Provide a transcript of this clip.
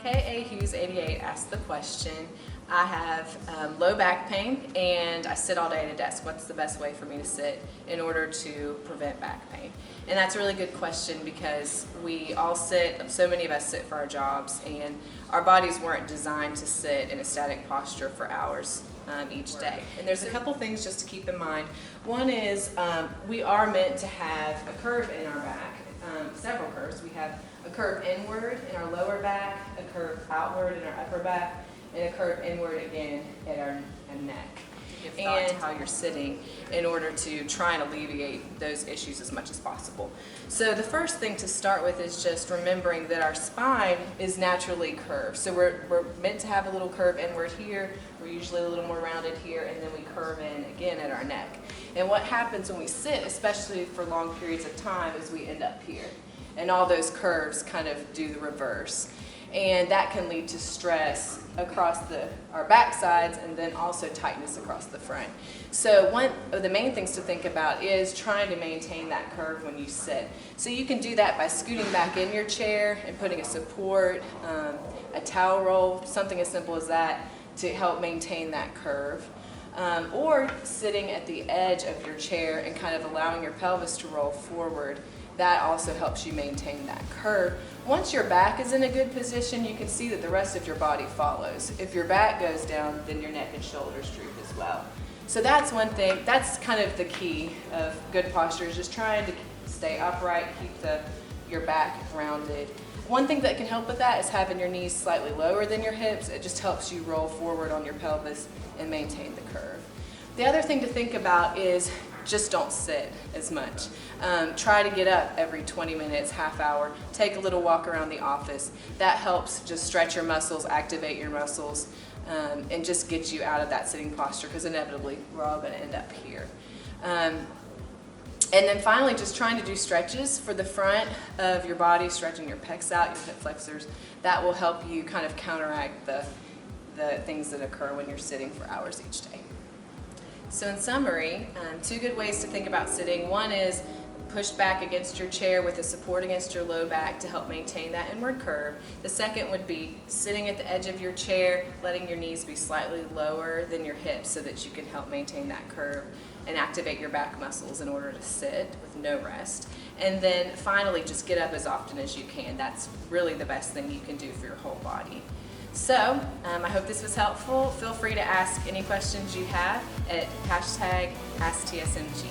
KA Hughes 88 asked the question, I have low back pain and I sit all day at a desk. What's the best way for me to sit in order to prevent back pain? And that's a really good question because we all sit, so many of us sit for our jobs, and our bodies weren't designed to sit in a static posture for hours each day. And there's a couple things just to keep in mind. One is we are meant to have a curve in our back, several curves. We have a curve inward in our lower back, a curve outward in our upper back, and a curve inward again at our neck. Give thought to how you're sitting in order to try and alleviate those issues as much as possible. So the first thing to start with is just remembering that our spine is naturally curved. So we're meant to have a little curve inward here, we're usually a little more rounded here, and then we curve in again at our neck. And what happens when we sit, especially for long periods of time, is we end up here. And all those curves kind of do the reverse. And that can lead to stress across our back sides, and then also tightness across the front. So one of the main things to think about is trying to maintain that curve when you sit. So you can do that by scooting back in your chair and putting a support, a towel roll, something as simple as that to help maintain that curve. Or sitting at the edge of your chair and kind of allowing your pelvis to roll forward. That also helps you maintain that curve. Once your back is in a good position, you can see that the rest of your body follows. If your back goes down, then your neck and shoulders droop as well. So that's one thing, that's kind of the key of good posture, is just trying to stay upright, keep your back rounded. One thing that can help with that is having your knees slightly lower than your hips. It just helps you roll forward on your pelvis and maintain the curve. The other thing to think about is just don't sit as much. Try to get up every 20 minutes, half hour, take a little walk around the office. That helps just stretch your muscles, activate your muscles, and just get you out of that sitting posture, because inevitably we're all going to end up here. And then finally, just trying to do stretches for the front of your body, stretching your pecs out, your hip flexors. That will help you kind of counteract the things that occur when you're sitting for hours each day. So in summary, two good ways to think about sitting. One is push back against your chair with a support against your low back to help maintain that inward curve. The second would be sitting at the edge of your chair, letting your knees be slightly lower than your hips so that you can help maintain that curve and activate your back muscles in order to sit with no rest. And then finally, just get up as often as you can. That's really the best thing you can do for your whole body. So, I hope this was helpful. Feel free to ask any questions you have at #AskTSMG.